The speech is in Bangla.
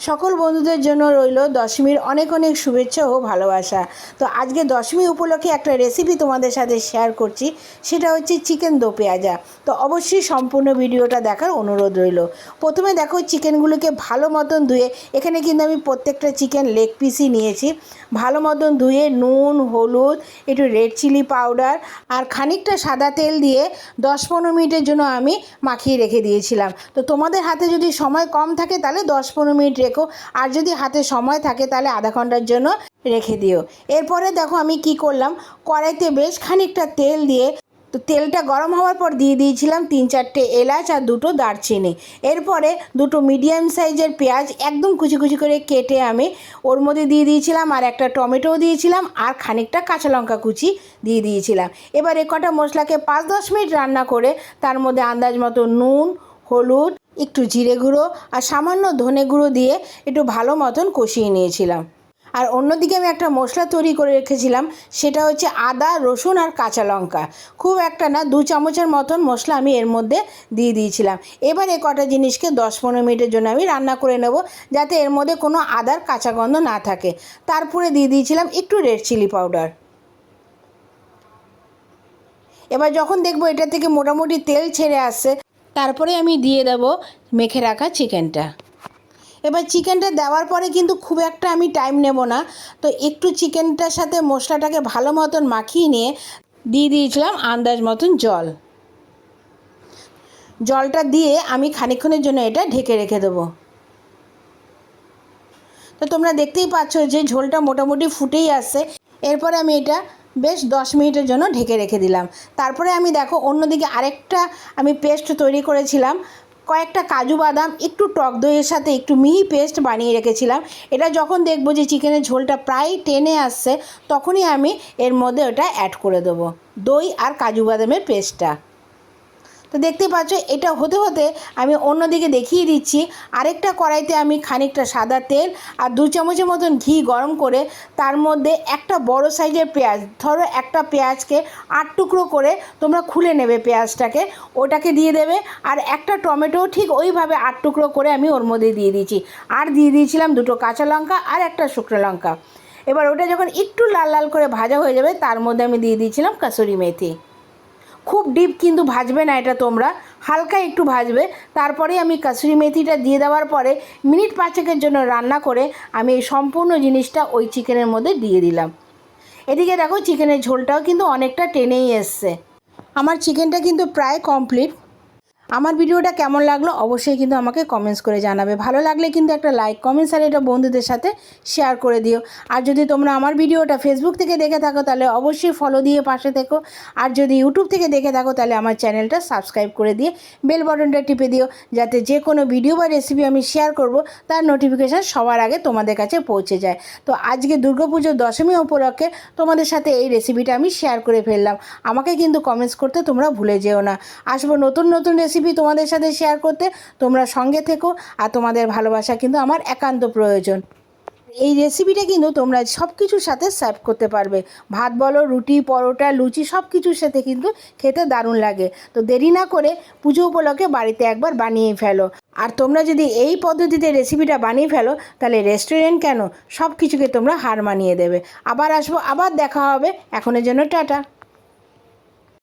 সকল বন্ধুদের জন্য রইল দশমীর অনেক অনেক শুভেচ্ছা ও ভালোবাসা। তো আজকে দশমী উপলক্ষে একটা রেসিপি তোমাদের সাথে শেয়ার করছি, সেটা হচ্ছে চিকেন দো পেঁয়াজা। তো অবশ্যই সম্পূর্ণ ভিডিওটা দেখার অনুরোধ রইল। প্রথমে দেখো চিকেনগুলোকে ভালো মতন ধুয়ে, এখানে কিন্তু আমি প্রত্যেকটা চিকেন লেগ পিসই নিয়েছি, ভালো মতন ধুয়ে নুন, হলুদ, একটু রেড চিলি পাউডার আর খানিকটা সাদা তেল দিয়ে 10-15 মিনিটের জন্য আমি মাখিয়ে রেখে দিয়েছিলাম। তো তোমাদের হাতে যদি সময় কম থাকে তাহলে 10-15 মিনিট রেখো, আর যদি হাতে সময় থাকে তাহলে আধা ঘন্টার জন্য রেখে দিও। এরপরে দেখো আমি কি করলাম, কড়াইতে বেশ খানিকটা তেল দিয়ে, তো তেলটা গরম হওয়ার পর দিয়ে দিয়েছিলাম 3-4টে এলাচ আর 2টো দারচিনি। এরপরে 2টো মিডিয়াম সাইজের পেঁয়াজ একদম কুচি কুচি করে কেটে আমি ওর মধ্যে দিয়ে দিয়েছিলাম, আর একটা টমেটোও দিয়েছিলাম, আর খানিকটা কাঁচা লঙ্কা কুচি দিয়ে দিয়েছিলাম। এবার এ কটা মশলাকে 5-10 মিনিট রান্না করে তার মধ্যে আন্দাজ মতো নুন, হলুদ, একটু জিরে গুঁড়ো আর সামান্য ধনে গুঁড়ো দিয়ে একটু ভালো মতন কষিয়ে নিয়েছিলাম। আর অন্যদিকে আমি একটা মশলা তৈরি করে রেখেছিলাম, সেটা হচ্ছে আদা, রসুন আর কাঁচা লঙ্কা। খুব একটা না, 2 চামচের মতন মশলা আমি এর মধ্যে দিয়ে দিয়েছিলাম। এবার এই কটা জিনিসকে 10-15 মিনিটের জন্য আমি রান্না করে নেব, যাতে এর মধ্যে কোনো আদার কাঁচা গন্ধ না থাকে। তারপরে দিয়ে দিয়েছিলাম একটু রেড চিলি পাউডার। এবার যখন দেখবো এটা থেকে মোটামুটি তেল ছেড়ে আসছে, তারপরে আমি দিয়ে দেব মেখে রাখা চিকেনটা। এবার চিকেনটা দেওয়ার পরে কিন্তু খুব একটা আমি টাইম নেব না, তো একটু চিকেনটার সাথে মশলাটাকে ভালো মতন মাখিয়ে নিয়ে দিয়ে দিয়েছিলাম আন্দাজ মতন জল। জলটা দিয়ে আমি খানিকক্ষণের জন্য এটা ঢেকে রেখে দেবো। তো তোমরা দেখতেই পাচ্ছ যে ঝোলটা মোটামুটি ফুটেই আসছে। এরপরে আমি এটা বেশ 10 মিনিটের জন্য ঢেকে রেখে দিলাম। তারপরে আমি দেখো অন্যদিকে আরেকটা আমি পেস্ট তৈরি করেছিলাম, কয়েকটা কাজু বাদাম, একটু টক দইয়ের সাথে একটু মিহি পেস্ট বানিয়ে রেখেছিলাম। এটা যখন দেখবো যে চিকেনের ঝোলটা প্রায় টেনে আসছে, তখনই আমি এর মধ্যে ওটা অ্যাড করে দেবো, দই আর কাজু বাদামের পেস্টটা। তো দেখতে পাচ্ছ এটা হতে হতে আমি অন্যদিকে দেখিয়ে দিচ্ছি, আরেকটা কড়াইতে আমি খানিকটা সাদা তেল আর 2 চামচের মতন ঘি গরম করে তার মধ্যে একটা বড় সাইজের পেঁয়াজ, ধরো একটা পেঁয়াজকে 8 টুকরো করে তোমরা খুলে নেবে পেঁয়াজটাকে, ওটাকে দিয়ে দেবে। আর একটা টমেটো ঠিক ওইভাবে 8 টুকরো করে আমি ওর মধ্যে দিয়ে দিয়েছি, আর দিয়ে দিয়েছিলাম 2টো কাঁচা লঙ্কা আর একটা শুকনো লঙ্কা। এবার ওটা যখন একটু লাল লাল করে ভাজা হয়ে যাবে, তার মধ্যে আমি দিয়ে দিয়েছিলাম কাসুরি মেথি। খুব ডিপ কিন্তু ভাজবে না এটা, তোমরা হালকা একটু ভাজবে। তারপরে আমি কাসুরি মেথিটা দিয়ে দেওয়ার পরে মিনিট 5-এর জন্য রান্না করে আমি এই সম্পূর্ণ জিনিসটা ওই চিকেনের মধ্যে দিয়ে দিলাম। এদিকে দেখো চিকেনের ঝোলটাও কিন্তু অনেকটা টেনেই এসছে। আমার চিকেনটা কিন্তু প্রায় কমপ্লিট। আমার ভিডিওটা কেমন লাগলো অবশ্যই কিন্তু আমাকে কমেন্টস করে জানাবে। ভালো লাগলে কিন্তু একটা লাইক, কমেন্টস আর এটা বন্ধুদের সাথে শেয়ার করে দিও। আর যদি তোমরা আমার ভিডিওটা ফেসবুক থেকে দেখে থাকো তাহলে অবশ্যই ফলো দিয়ে পাশে থেকো। আর যদি ইউটিউব থেকে দেখে থাকো তাহলে আমার চ্যানেলটা সাবস্ক্রাইব করে দিয়ে বেল বাটনটা টিপে দিও, যাতে যে কোনো ভিডিও বা রেসিপি আমি শেয়ার করব তার নোটিফিকেশান সবার আগে তোমাদের কাছে পৌঁছে যায়। তো আজকে দুর্গাপুজোর দশমী উপলক্ষে তোমাদের সাথে এই রেসিপিটা আমি শেয়ার করে ফেললাম। আমাকে কিন্তু কমেন্টস করতে তোমরা ভুলে যেও না। আসবো নতুন নতুন রেসিপি তোমাদের সাথে শেয়ার করতে। তোমরা সঙ্গে থেকো, আর তোমাদের ভালোবাসা কিন্তু আমার একান্ত প্রয়োজন। এই রেসিপিটা কিন্তু তোমরা সব কিছুর সাথে সার্ভ করতে পারবে, ভাত বলো, রুটি, পরোটা, লুচি, সব কিছুর সাথে কিন্তু খেতে দারুণ লাগে। তো দেরি না করে পুজো উপলক্ষে বাড়িতে একবার বানিয়ে ফেলো। আর তোমরা যদি এই পদ্ধতিতে রেসিপিটা বানিয়ে ফেলো তাহলে রেস্টুরেন্ট কেন, সব কিছুকে তোমরা হার মানিয়ে দেবে। আবার আসবো, আবার দেখা হবে। এখনের জন্য টাটা।